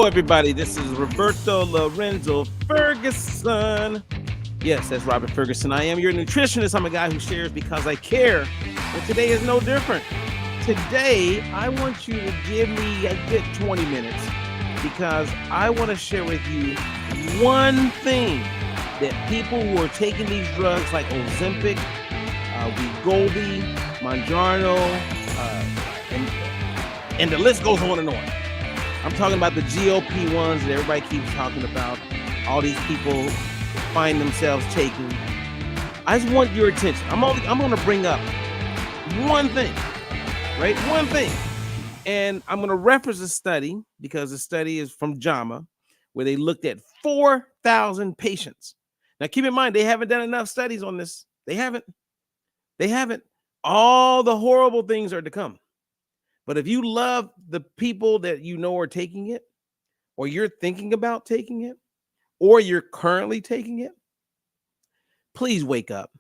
everybody. This is Roberto Lorenzo Ferguson. Yes, that's Robert Ferguson. I am your nutritionist. I'm a guy who shares because I care. And today is no different. Today, I want you to give me a good 20 minutes because I want to share with you one thing that people who are taking these drugs like Ozempic, Wegovy, Mounjaro, and the list goes on and on. I'm talking about the GLP-1s that everybody keeps talking about. All these people find themselves taking. I just want your attention. I'm going to bring up one thing, right? One thing. And I'm going to reference a study because the study is from JAMA where they looked at 4,000 patients. Now, keep in mind, they haven't done enough studies on this. They haven't. All the horrible things are to come. But if you love the people that you know are taking it, or you're thinking about taking it, or you're currently taking it, please wake up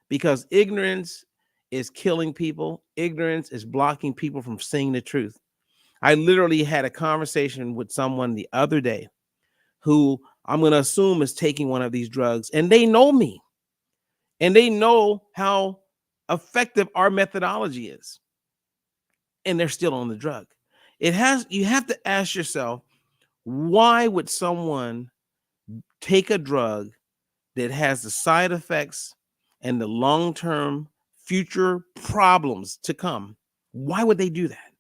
because ignorance is killing people. Ignorance is blocking people from seeing the truth. I literally had a conversation with someone the other day who I'm going to assume is taking one of these drugs, and they know me, and they know how effective our methodology is. And they're still on the drug. You have to ask yourself, why would someone take a drug that has the side effects and the long-term future problems to come? Why would they do that?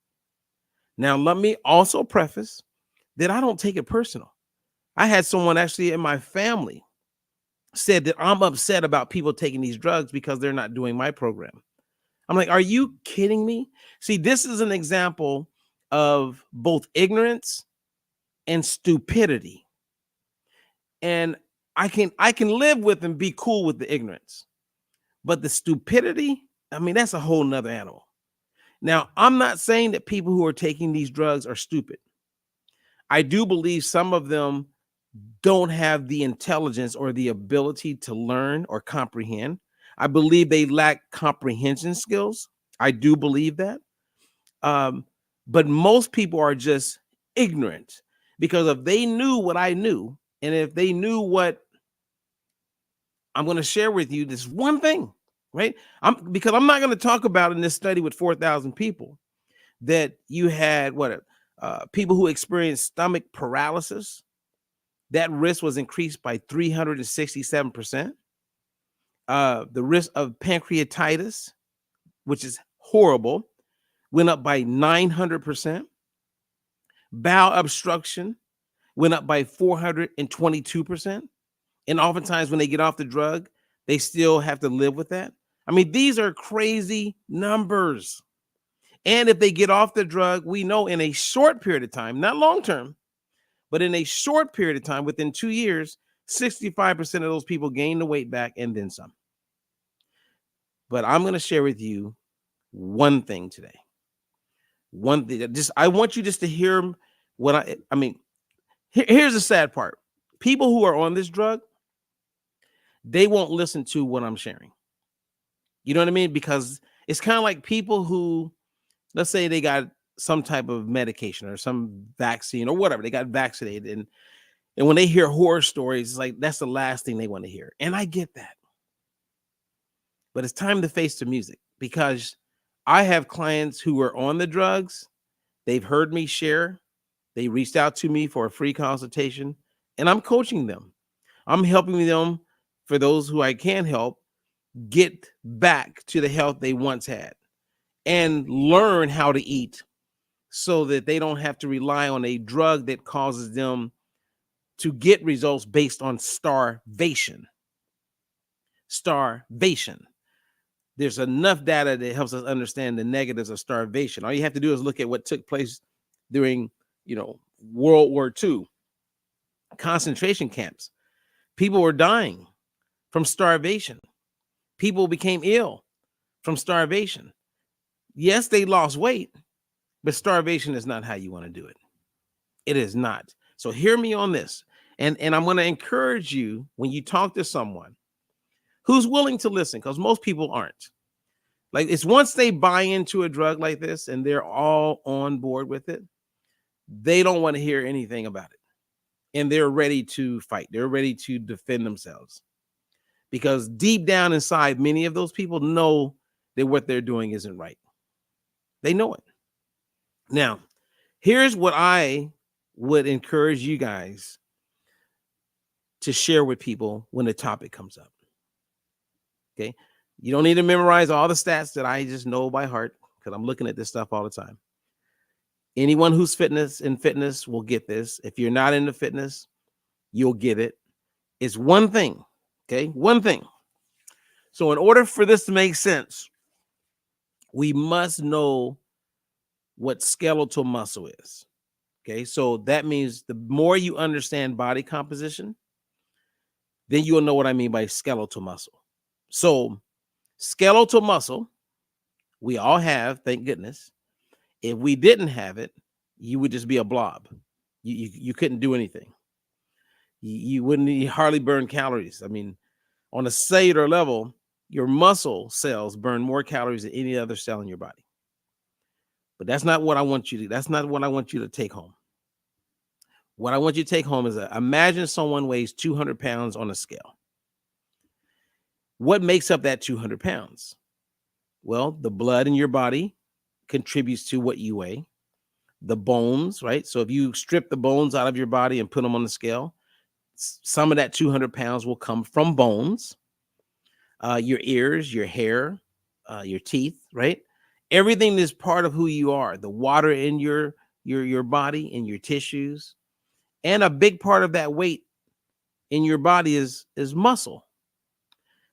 Now, let me also preface that I don't take it personal. I had someone actually in my family said that I'm upset about people taking these drugs because they're not doing my program. I'm like, are you kidding me? See, this is an example of both ignorance and stupidity. And I can live with and be cool with the ignorance. But the stupidity, I mean, that's a whole nother animal. Now, I'm not saying that people who are taking these drugs are stupid. I do believe some of them don't have the intelligence or the ability to learn or comprehend. I believe they lack comprehension skills. I do believe that. But most people are just ignorant because if they knew what I knew, and if they knew what I'm going to share with you, this one thing, right? Because I'm not going to talk about in this study with 4,000 people that you had people who experienced stomach paralysis. That risk was increased by 367%. The risk of pancreatitis, which is horrible, went up by 900%. Bowel obstruction went up by 422%. And oftentimes when they get off the drug, they still have to live with that. I mean, these are crazy numbers. And if they get off the drug, we know in a short period of time, not long term, but in a short period of time, within 2 years, 65% of those people gain the weight back and then some. But I'm going to share with you one thing today. One thing, I want you just to hear what I mean. Here's the sad part. People who are on this drug, they won't listen to what I'm sharing. You know what I mean? Because it's kind of like people who, let's say they got some type of medication or some vaccine or whatever, they got vaccinated. And when they hear horror stories, it's like, that's the last thing they want to hear. And I get that. But it's time to face the music because I have clients who are on the drugs. They've heard me share. They reached out to me for a free consultation, and I'm coaching them. I'm helping them, for those who I can help, get back to the health they once had and learn how to eat so that they don't have to rely on a drug that causes them to get results based on starvation. Starvation. There's enough data that helps us understand the negatives of starvation. All you have to do is look at what took place during, World War II, concentration camps. People were dying from starvation. People became ill from starvation. Yes, they lost weight, but starvation is not how you want to do it. It is not. So hear me on this. And I'm going to encourage you when you talk to someone who's willing to listen, because most people aren't. Like, it's once they buy into a drug like this and they're all on board with it, they don't want to hear anything about it. And they're ready to fight. They're ready to defend themselves. Because deep down inside, many of those people know that what they're doing isn't right. They know it. Now, here's what I would encourage you guys to share with people when the topic comes up. Okay. You don't need to memorize all the stats that I just know by heart, because I'm looking at this stuff all the time. Anyone who's in fitness will get this. If you're not into fitness, you'll get it. It's one thing. Okay. One thing. So in order for this to make sense, we must know what skeletal muscle is. Okay. So that means the more you understand body composition, then you'll know what I mean by skeletal muscle. So skeletal muscle, we all have, thank goodness. If we didn't have it, you would just be a blob. You couldn't do anything. You wouldn't hardly burn calories. I mean, on a cellular level, your muscle cells burn more calories than any other cell in your body. But that's not what I want you to. That's not what I want you to take home. What I want you to take home is imagine someone weighs 200 pounds on a scale. What makes up that 200 pounds? Well, the blood in your body contributes to what you weigh. The bones, right? So if you strip the bones out of your body and put them on the scale, some of that 200 pounds will come from bones, your ears, your hair, your teeth, right? Everything is part of who you are. The water in your body, in your tissues, and a big part of that weight in your body is muscle.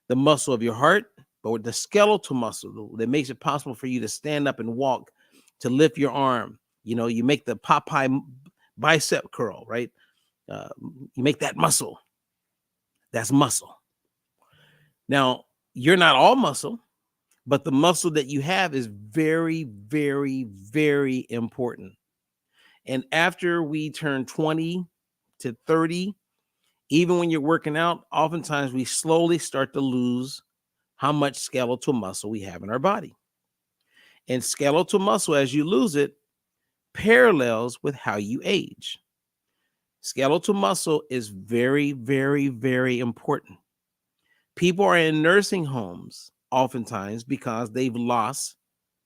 The muscle of your heart, but with the skeletal muscle that makes it possible for you to stand up and walk, to lift your arm. You know, you make the Popeye bicep curl, right? You make that muscle. That's muscle. Now, you're not all muscle, but the muscle that you have is very, very, very important. And after we turn 20 to 30, even when you're working out, oftentimes we slowly start to lose how much skeletal muscle we have in our body. And skeletal muscle, as you lose it, parallels with how you age. Skeletal muscle is very, very, very important. People are in nursing homes oftentimes because they've lost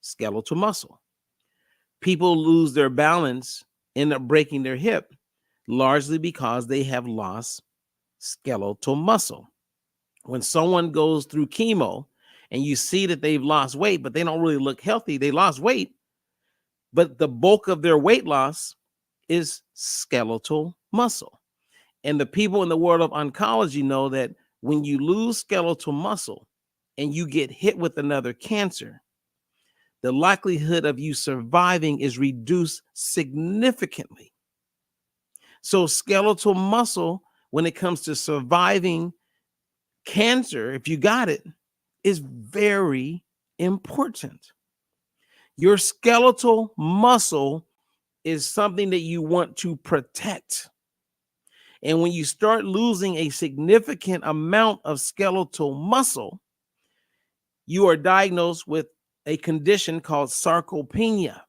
skeletal muscle. People lose their balance, end up breaking their hip, largely because they have lost skeletal muscle. When someone goes through chemo and you see that they've lost weight, but they don't really look healthy, they lost weight, but the bulk of their weight loss is skeletal muscle. And the people in the world of oncology know that when you lose skeletal muscle and you get hit with another cancer, the likelihood of you surviving is reduced significantly. So skeletal muscle, when it comes to surviving cancer, if you got it, is very important. Your skeletal muscle is something that you want to protect. And when you start losing a significant amount of skeletal muscle, you are diagnosed with a condition called sarcopenia.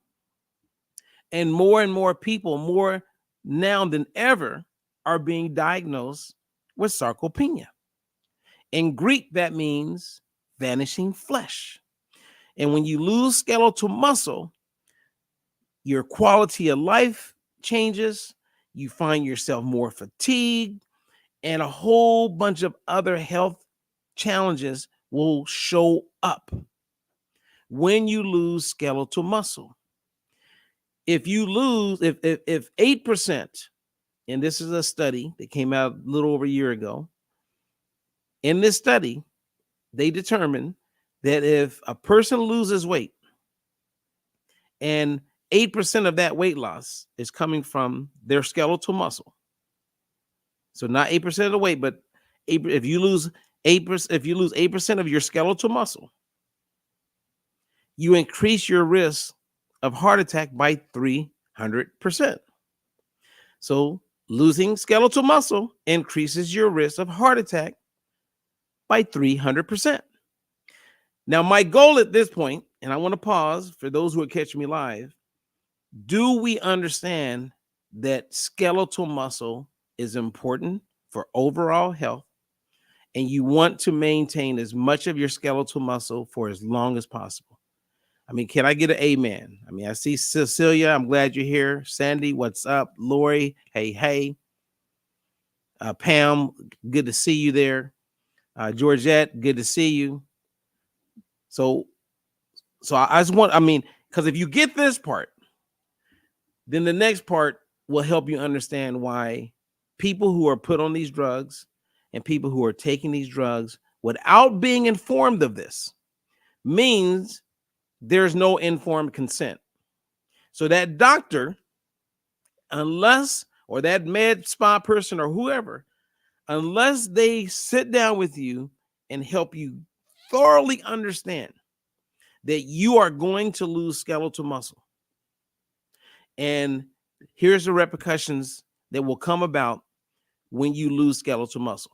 And more people, more now than ever, are being diagnosed with sarcopenia. In Greek, that means vanishing flesh. And when you lose skeletal muscle, your quality of life changes. You find yourself more fatigued, and a whole bunch of other health challenges will show up when you lose skeletal muscle. If 8%, and this is a study that came out a little over a year ago, in this study, they determined that if a person loses weight and 8% of that weight loss is coming from their skeletal muscle. So not 8% of the weight, but if you lose 8% of your skeletal muscle, you increase your risk of heart attack by 300%. So losing skeletal muscle increases your risk of heart attack by 300%. Now, my goal at this point, and I want to pause for those who are catching me live, Do we understand that skeletal muscle is important for overall health? And you want to maintain as much of your skeletal muscle for as long as possible. I mean, can I get an amen? I mean, I see Cecilia. I'm glad you're here. Sandy, what's up? Lori, hey, hey. Pam, good to see you there. Georgette, good to see you. So I just want, I mean, because if you get this part, then the next part will help you understand why people who are put on these drugs and people who are taking these drugs without being informed of this means there's no informed consent. So that doctor, unless, or that med spa person or whoever, unless they sit down with you and help you thoroughly understand that you are going to lose skeletal muscle. And here's the repercussions that will come about when you lose skeletal muscle.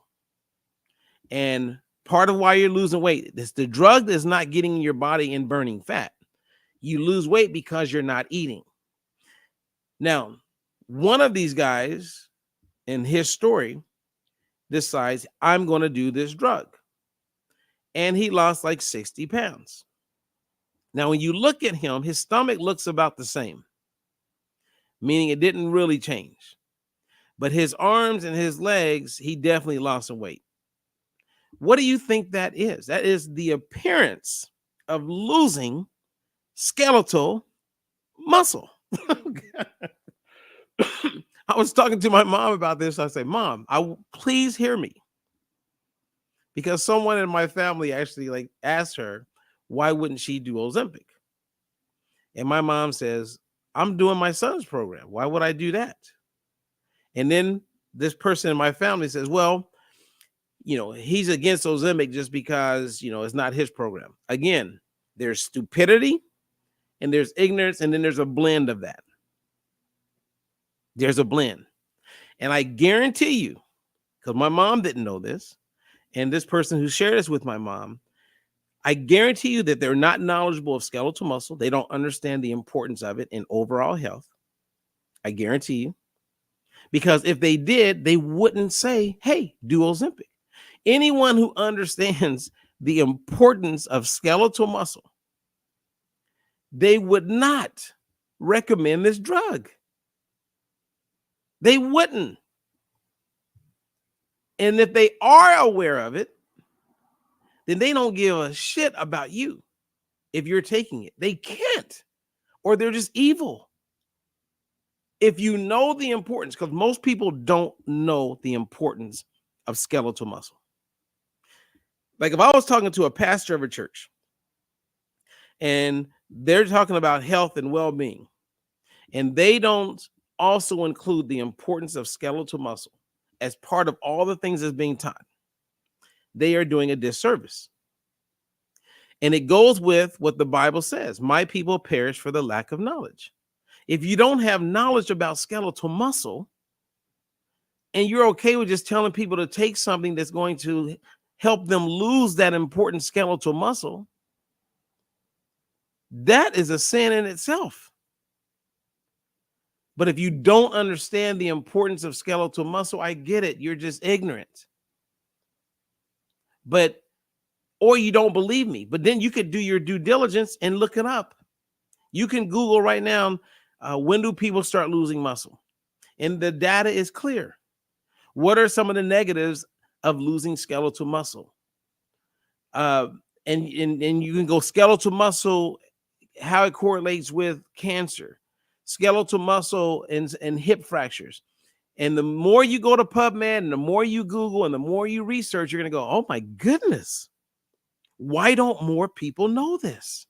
And part of why you're losing weight is the drug that's not getting in your body and burning fat. You lose weight because you're not eating. Now, one of these guys in his story decides, I'm going to do this drug. And he lost like 60 pounds. Now, when you look at him, his stomach looks about the same, meaning it didn't really change. But his arms and his legs, he definitely lost some weight. What do you think that is? That is the appearance of losing skeletal muscle. I was talking to my mom about this. I said, Mom, please hear me. Because someone in my family actually asked her, why wouldn't she do Ozempic? And my mom says, I'm doing my son's program. Why would I do that? And then this person in my family says, well, he's against Ozempic just because, it's not his program. Again, there's stupidity and there's ignorance, and then there's a blend of that. There's a blend. And I guarantee you, because my mom didn't know this, and this person who shared this with my mom, I guarantee you that they're not knowledgeable of skeletal muscle. They don't understand the importance of it in overall health. I guarantee you. Because if they did, they wouldn't say, hey, do Ozempic. Anyone who understands the importance of skeletal muscle, they would not recommend this drug. They wouldn't. And if they are aware of it, then they don't give a shit about you if you're taking it. They can't, or they're just evil. If you know the importance, because most people don't know the importance of skeletal muscle. Like if I was talking to a pastor of a church and they're talking about health and well-being, and they don't also include the importance of skeletal muscle as part of all the things that's being taught, they are doing a disservice. And it goes with what the Bible says, my people perish for the lack of knowledge. If you don't have knowledge about skeletal muscle, and you're okay with just telling people to take something that's going to help them lose that important skeletal muscle, that is a sin in itself. But if you don't understand the importance of skeletal muscle, I get it. You're just ignorant. Or you don't believe me. But then you could do your due diligence and look it up. You can Google right now, when do people start losing muscle? And the data is clear. What are some of the negatives of losing skeletal muscle? And you can go skeletal muscle, how it correlates with cancer, skeletal muscle and hip fractures. And the more you go to PubMed and the more you Google and the more you research, you're going to go, oh my goodness, why don't more people know this?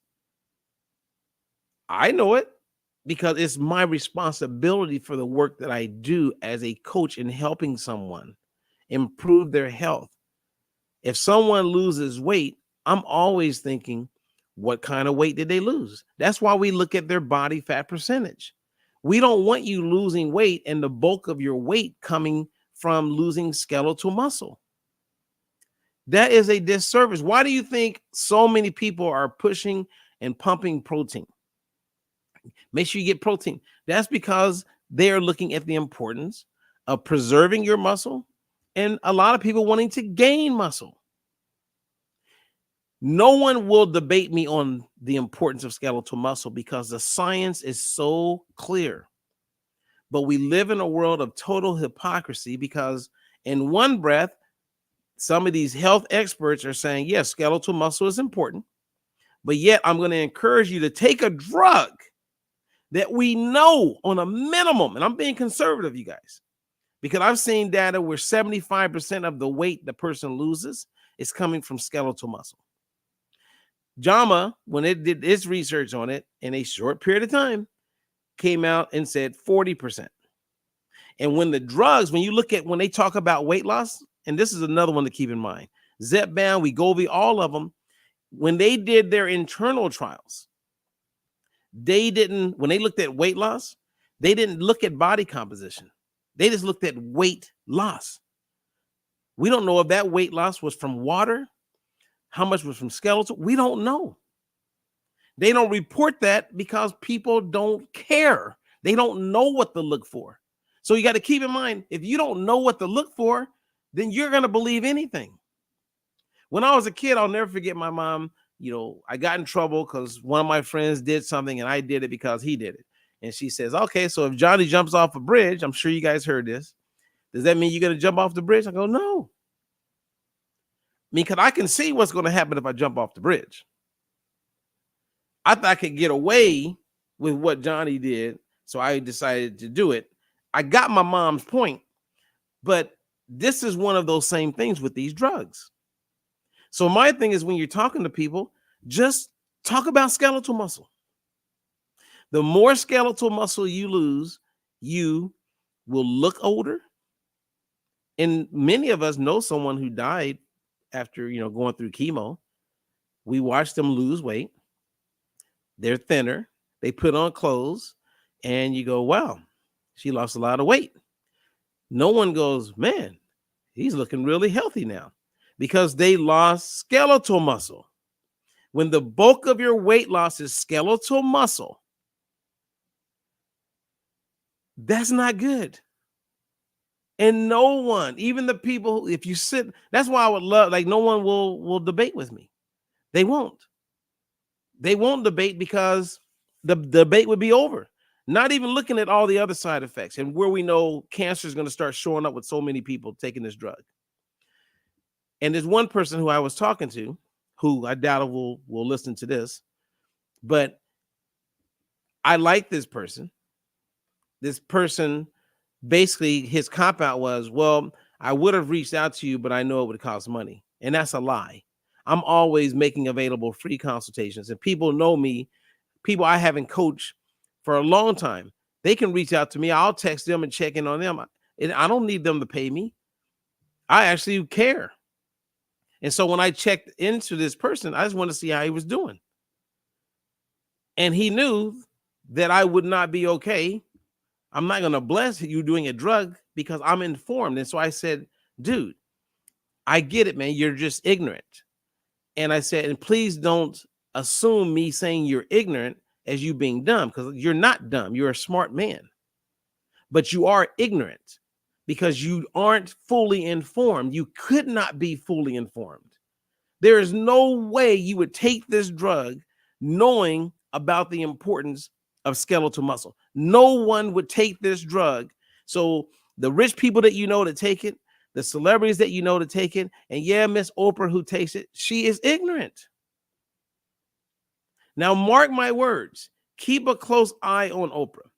I know it because it's my responsibility for the work that I do as a coach in helping someone improve their health. If someone loses weight, I'm always thinking, what kind of weight did they lose? That's why we look at their body fat percentage. We don't want you losing weight and the bulk of your weight coming from losing skeletal muscle. That is a disservice. Why do you think so many people are pushing and pumping protein? Make sure you get protein. That's because they are looking at the importance of preserving your muscle and a lot of people wanting to gain muscle. No one will debate me on the importance of skeletal muscle because the science is so clear. But we live in a world of total hypocrisy because in one breath, some of these health experts are saying, yes, skeletal muscle is important, but yet I'm going to encourage you to take a drug that we know on a minimum, and I'm being conservative, you guys, because I've seen data where 75% of the weight the person loses is coming from skeletal muscle. JAMA, when it did its research on it in a short period of time, came out and said 40%. And when the drugs, when you look at, when they talk about weight loss, and this is another one to keep in mind, Zepbound, Wegovy, all of them, when they did their internal trials, they didn't, when they looked at weight loss, they didn't look at body composition. They just looked at weight loss. We don't know if that weight loss was from water, how much was from skeletal. We don't know. They don't report that because people don't care. They don't know what to look for. So you got to keep in mind, if you don't know what to look for, then you're going to believe anything. When I was a kid, I'll never forget my mom. I got in trouble because one of my friends did something and I did it because he did it. And she says, okay, so if Johnny jumps off a bridge, I'm sure you guys heard this. Does that mean you're going to jump off the bridge? I go, no. Because I can see what's going to happen if I jump off the bridge. I thought I could get away with what Johnny did, so I decided to do it. I got my mom's point, but this is one of those same things with these drugs. So my thing is, when you're talking to people, just talk about skeletal muscle. The more skeletal muscle you lose, you will look older. And many of us know someone who died after, going through chemo. We watched them lose weight. They're thinner. They put on clothes and you go, wow, she lost a lot of weight. No one goes, man, he's looking really healthy now, because they lost skeletal muscle. When the bulk of your weight loss is skeletal muscle, that's not good. And no one, even the people, if you sit, that's why I would love, no one will debate with me. They won't. They won't debate because the debate would be over. Not even looking at all the other side effects and where we know cancer is going to start showing up with so many people taking this drug. And there's one person who I was talking to, who I doubt will listen to this, but I like this person. This person, basically, his cop out was, well, I would have reached out to you, but I know it would cost money. And that's a lie. I'm always making available free consultations. And people know me, people I haven't coached for a long time. They can reach out to me. I'll text them and check in on them. And I don't need them to pay me. I actually care. And so when I checked into this person, I just want to see how he was doing. And he knew that I would not be okay. I'm not going to bless you doing a drug because I'm informed. And so I said, dude, I get it, man. You're just ignorant. And I said, and please don't assume me saying you're ignorant as you being dumb, because you're not dumb. You're a smart man. But you are ignorant because you aren't fully informed. You could not be fully informed. There is no way you would take this drug knowing about the importance of skeletal muscle. No one would take this drug. So the rich people that you know to take it, the celebrities that you know to take it, and yeah, Miss Oprah who takes it, she is ignorant. Now, mark my words. Keep a close eye on Oprah.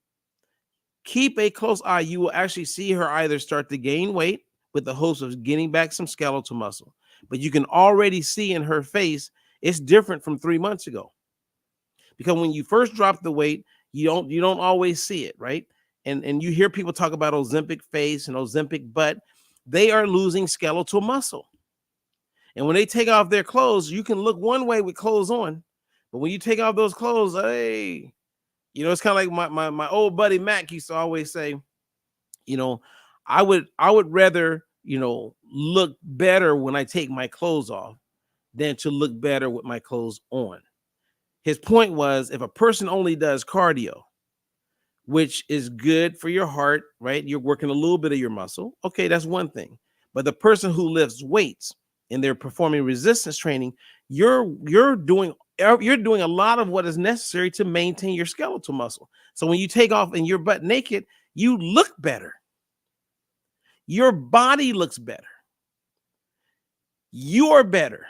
Keep a close eye. You will actually see her either start to gain weight with the hopes of getting back some skeletal muscle. But you can already see in her face, it's different from 3 months ago. Because when you first drop the weight, you don't always see it, right? And you hear people talk about Ozempic face and Ozempic butt. They are losing skeletal muscle. And when they take off their clothes, you can look one way with clothes on. But when you take off those clothes, hey, it's kind of like my old buddy Mac used to always say, I would rather, look better when I take my clothes off than to look better with my clothes on. His point was, if a person only does cardio, which is good for your heart, right? You're working a little bit of your muscle. Okay, that's one thing. But the person who lifts weights and they're performing resistance training, you're doing a lot of what is necessary to maintain your skeletal muscle. So when you take off and you're butt naked, you look better. Your body looks better. You're better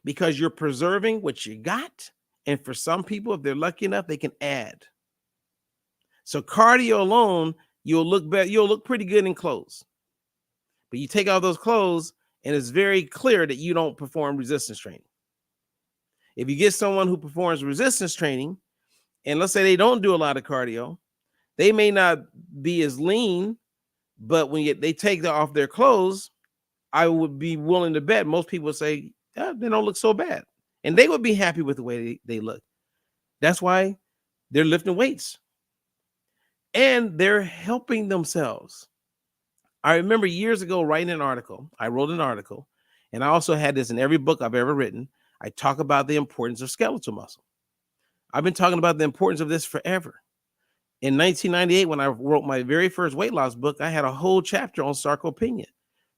because you're preserving what you got. And for some people, if they're lucky enough, they can add. So cardio alone, you'll look better. You'll look pretty good in clothes. But you take out those clothes, and it's very clear that you don't perform resistance training. If you get someone who performs resistance training, and let's say they don't do a lot of cardio, they may not be as lean, but when they take off their clothes, I would be willing to bet most people would say, they don't look so bad. And they would be happy with the way they look. That's why they're lifting weights. And they're helping themselves. I remember years ago writing an article. I wrote an article, and I also had this in every book I've ever written. I talk about the importance of skeletal muscle. I've been talking about the importance of this forever. In 1998, when I wrote my very first weight loss book, I had a whole chapter on sarcopenia,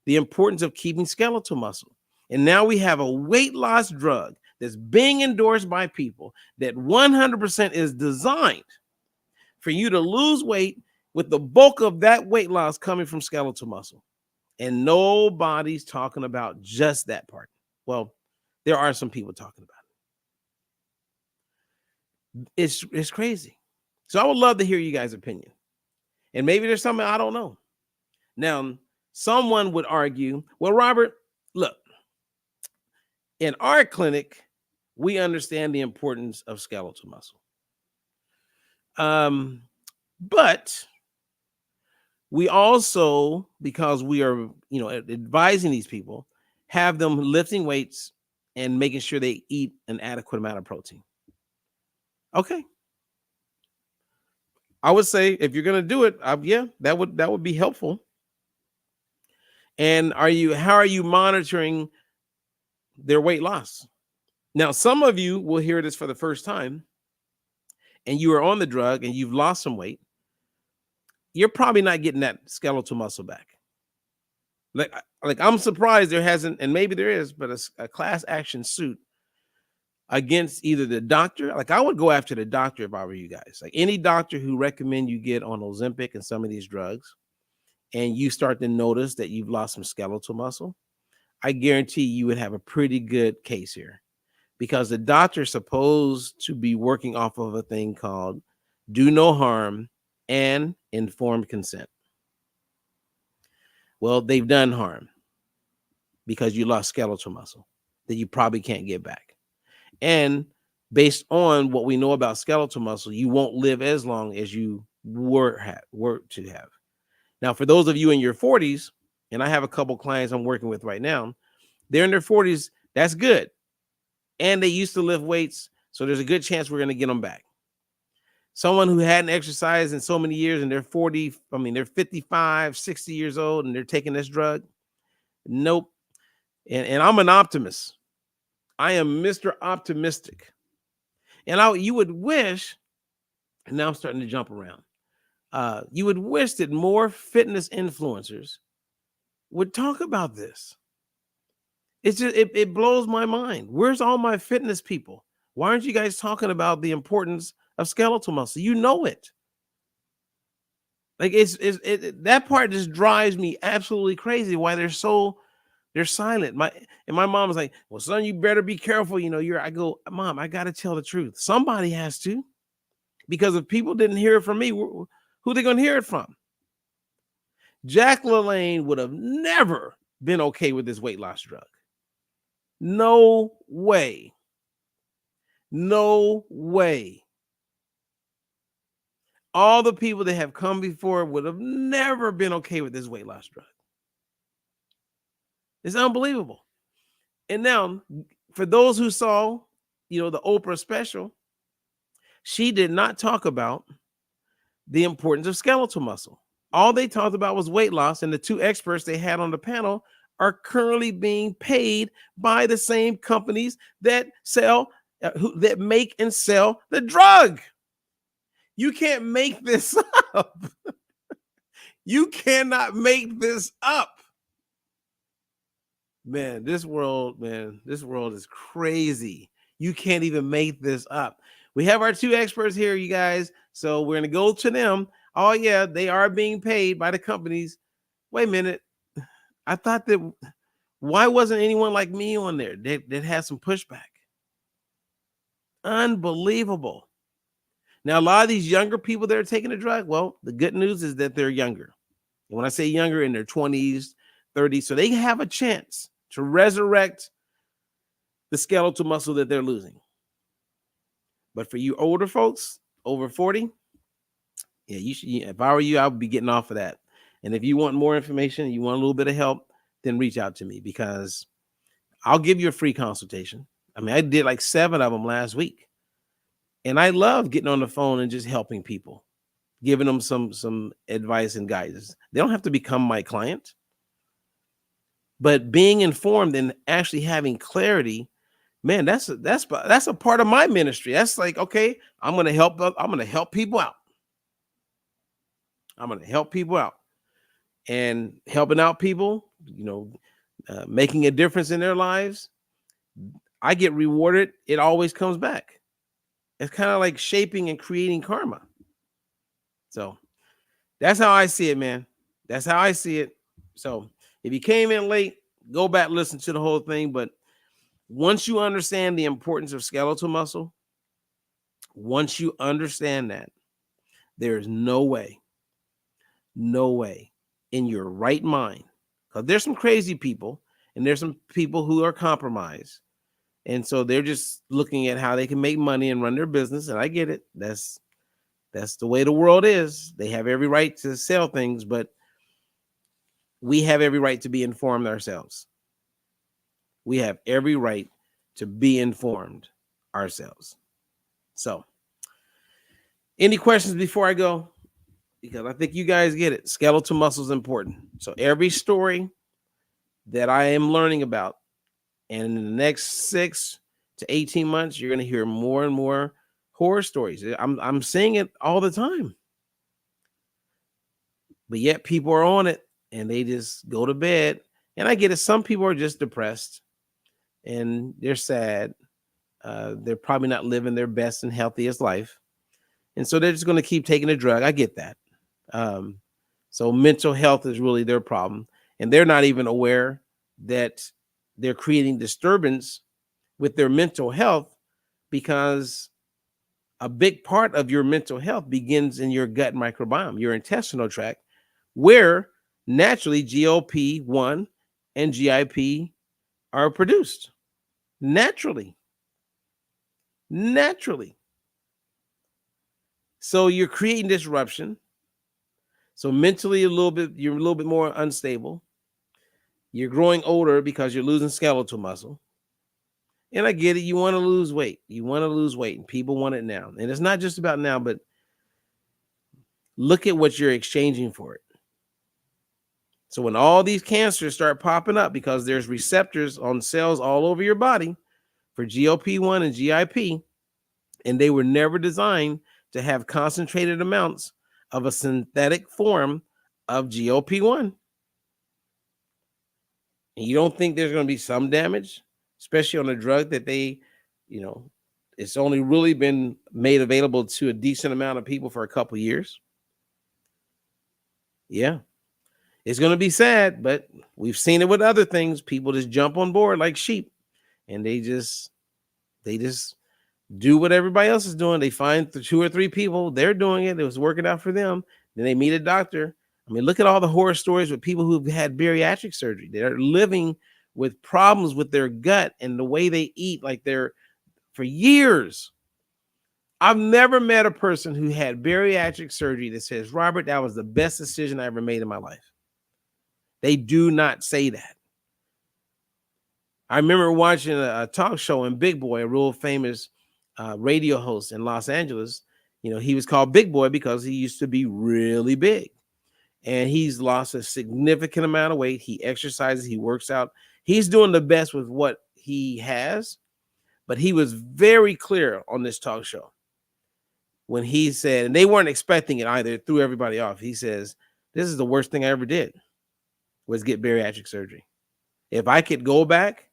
the importance of keeping skeletal muscle. And now we have a weight loss drug that's being endorsed by people that 100% is designed for you to lose weight with the bulk of that weight loss coming from skeletal muscle. And nobody's talking about just that part. Well, there are some people talking about it. It's crazy. So I would love to hear you guys' opinion. And maybe there's something I don't know. Now, someone would argue, well, Robert, look, in our clinic, we understand the importance of skeletal muscle. But we also, because we are, advising these people, have them lifting weights and making sure they eat an adequate amount of protein. Okay. I would say if you're going to do it, that would be helpful. And how are you monitoring their weight loss? Now, some of you will hear this for the first time, and you are on the drug and you've lost some weight. You're probably not getting that skeletal muscle back. Like I'm surprised there hasn't, and maybe there is, but a class action suit against either the doctor. Like I would go after the doctor if I were you guys. Like any doctor who recommend you get on Ozempic and some of these drugs, and you start to notice that you've lost some skeletal muscle, I guarantee you would have a pretty good case here, because the doctor's supposed to be working off of a thing called do no harm and informed consent. Well, they've done harm because you lost skeletal muscle that you probably can't get back. And based on what we know about skeletal muscle, you won't live as long as you were to have. Now, for those of you in your 40s, and I have a couple clients I'm working with right now, they're in their 40s. That's good. And they used to lift weights, so there's a good chance we're going to get them back. Someone who hadn't exercised in so many years and they're 55, 60 years old and they're taking this drug. Nope. And I'm an optimist. I am Mr. Optimistic. And you would wish, and now I'm starting to jump around. You would wish that more fitness influencers would talk about this. It's just, it blows my mind. Where's all my fitness people? Why aren't you guys talking about the importance of skeletal muscle? You know it. Like that part just drives me absolutely crazy. Why they're silent. My mom was like, "Well, son, you better be careful. I go, Mom, I got to tell the truth. Somebody has to, because if people didn't hear it from me, who are they going to hear it from?" Jack LaLanne would have never been okay with this weight loss drug. No way. No way. All the people that have come before would have never been okay with this weight loss drug. It's unbelievable. And now, for those who saw, the Oprah special, she did not talk about the importance of skeletal muscle. All they talked about was weight loss, and the two experts they had on the panel are currently being paid by the same companies that sell that make and sell the drug. You can't make this up. You cannot make this up. Man, this world is crazy. You can't even make this up. We have our 2 experts here, you guys. So we're going to go to them. Oh, yeah, they are being paid by the companies. Wait a minute. I thought that, why wasn't anyone like me on there that had some pushback? Unbelievable. Now, a lot of these younger people that are taking the drug, well, the good news is that they're younger. And when I say younger, in their 20s, 30s, so they have a chance to resurrect the skeletal muscle that they're losing. But for you older folks, over 40, yeah, you should. If I were you, I would be getting off of that. And if you want more information, you want a little bit of help, then reach out to me, because I'll give you a free consultation. I mean, I did like 7 of them last week. And I love getting on the phone and just helping people, giving them some advice and guidance. They don't have to become my client, but being informed and actually having clarity, man, that's a part of my ministry. That's like, okay, I'm going to help people out. I'm going to help people out, and helping out people, making a difference in their lives. I get rewarded. It always comes back. It's kind of like shaping and creating karma. So that's how I see it, man. That's how I see it. So if you came in late, go back, listen to the whole thing. But once you understand the importance of skeletal muscle, once you understand that, there's no way in your right mind, because there's some crazy people and there's some people who are compromised. And so they're just looking at how they can make money and run their business. And I get it. That's the way the world is. They have every right to sell things, but we have every right to be informed ourselves. We have every right to be informed ourselves. So, any questions before I go? Because I think you guys get it. Skeletal muscle is important. So every story that I am learning about, and in the next 6 to 18 months, you're going to hear more and more horror stories. I'm seeing it all the time. But yet people are on it and they just go to bed. And I get it. Some people are just depressed and they're sad. They're probably not living their best and healthiest life. And so they're just going to keep taking the drug. I get that. So mental health is really their problem. And they're not even aware that they're creating disturbance with their mental health, because a big part of your mental health begins in your gut microbiome, your intestinal tract, where naturally GLP-1 and GIP are produced naturally. So you're creating disruption. So mentally you're a little bit more unstable. You're growing older because you're losing skeletal muscle. And I get it. You want to lose weight. And people want it now. And it's not just about now, but look at what you're exchanging for it. So when all these cancers start popping up, because there's receptors on cells all over your body for GLP-1 and GIP, and they were never designed to have concentrated amounts of a synthetic form of GLP-1. And you don't think there's going to be some damage, especially on a drug that they, it's only really been made available to a decent amount of people for a couple years. Yeah. It's going to be sad, but we've seen it with other things. People just jump on board like sheep, and they just do what everybody else is doing. They find 2 or 3 people, they're doing it. It was working out for them. Then they meet a doctor. I mean, look at all the horror stories with people who've had bariatric surgery. They're living with problems with their gut and the way they eat, like they're for years. I've never met a person who had bariatric surgery that says, Robert, that was the best decision I ever made in my life. They do not say that. I remember watching a talk show in Big Boy, a real famous radio host in Los Angeles. He was called Big Boy because he used to be really big. And he's lost a significant amount of weight. He exercises, he works out. He's doing the best with what he has. But he was very clear on this talk show when he said, and they weren't expecting it either, it threw everybody off. He says, this is the worst thing I ever did, was get bariatric surgery. If I could go back,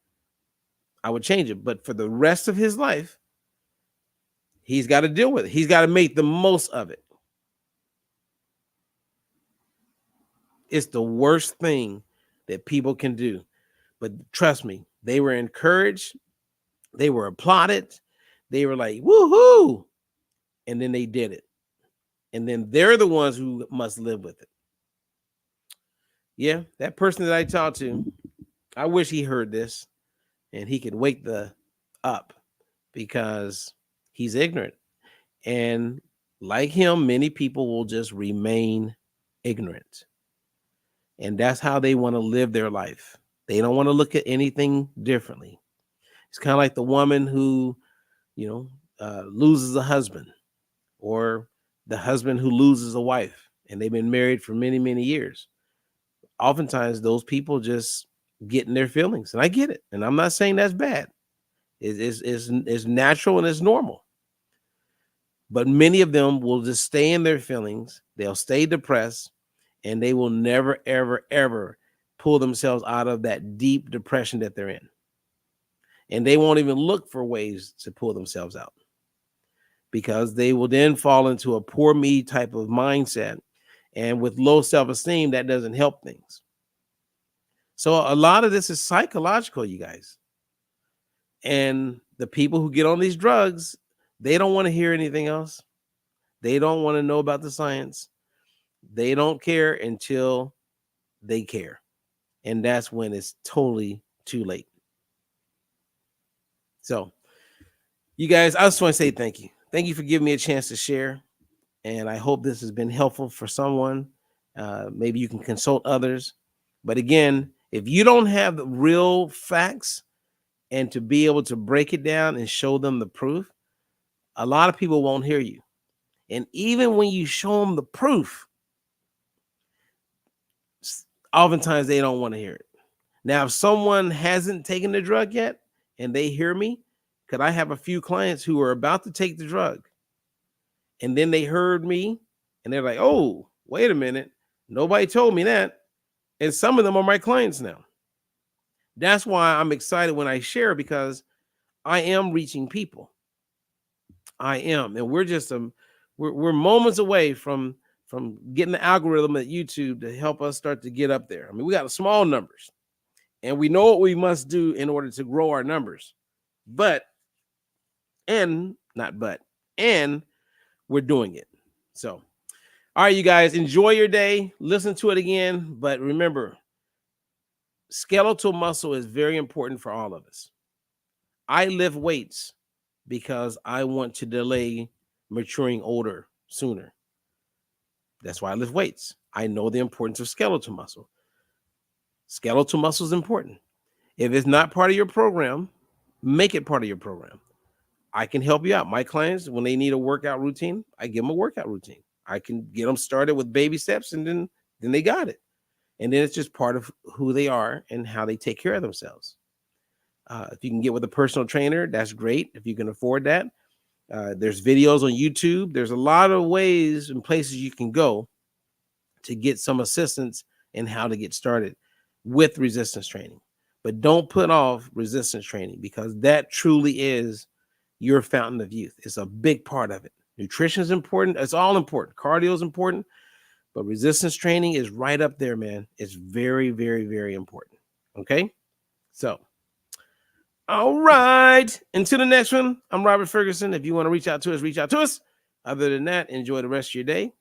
I would change it. But for the rest of his life, he's got to deal with it. He's got to make the most of it. It's the worst thing that people can do. But trust me, they were encouraged. They were applauded. They were like, woohoo. And then they did it. And then they're the ones who must live with it. Yeah, that person that I talked to, I wish he heard this and he could wake up, because he's ignorant. And like him, many people will just remain ignorant. And that's how they want to live their life. They don't want to look at anything differently. It's kind of like the woman who, loses a husband, or the husband who loses a wife, and they've been married for many, many years. Oftentimes, those people just get in their feelings, and I get it. And I'm not saying that's bad. It's natural and it's normal. But many of them will just stay in their feelings. They'll stay depressed, and they will never, ever, ever pull themselves out of that deep depression that they're in. And they won't even look for ways to pull themselves out, because they will then fall into a poor me type of mindset. And with low self-esteem, that doesn't help things. So a lot of this is psychological, you guys. And the people who get on these drugs, they don't want to hear anything else. They don't want to know about the science. They don't care until they care. And that's when it's totally too late. So, you guys, I just want to say thank you. Thank you for giving me a chance to share. And I hope this has been helpful for someone. Maybe you can consult others. But again, if you don't have the real facts and to be able to break it down and show them the proof, a lot of people won't hear you. And even when you show them the proof, oftentimes they don't want to hear it. Now, if someone hasn't taken the drug yet and they hear me, because I have a few clients who are about to take the drug, and then they heard me and they're like, oh, wait a minute. Nobody told me that. And some of them are my clients now. That's why I'm excited when I share, because I am reaching people. I am. And we're just we're moments away from getting the algorithm at YouTube to help us start to get up there. I mean, we got small numbers, and we know what we must do in order to grow our numbers. And we're doing it. So, all right, you guys, enjoy your day. Listen to it again. But remember, skeletal muscle is very important for all of us. I lift weights because I want to delay maturing older sooner. That's why I lift weights. I know the importance of skeletal muscle. Skeletal muscle is important. If it's not part of your program, make it part of your program. I can help you out. My clients, when they need a workout routine, I give them a workout routine. I can get them started with baby steps, and then they got it. And then it's just part of who they are and how they take care of themselves. If you can get with a personal trainer, that's great. If you can afford that, there's videos on YouTube. There's a lot of ways and places you can go to get some assistance in how to get started with resistance training. But don't put off resistance training, because that truly is your fountain of youth. It's a big part of it. Nutrition is important. It's all important. Cardio is important. But resistance training is right up there, man. It's very, very, very important. Okay? So, all right. Until the next one, I'm Robert Ferguson. If you want to reach out to us, reach out to us. Other than that, enjoy the rest of your day.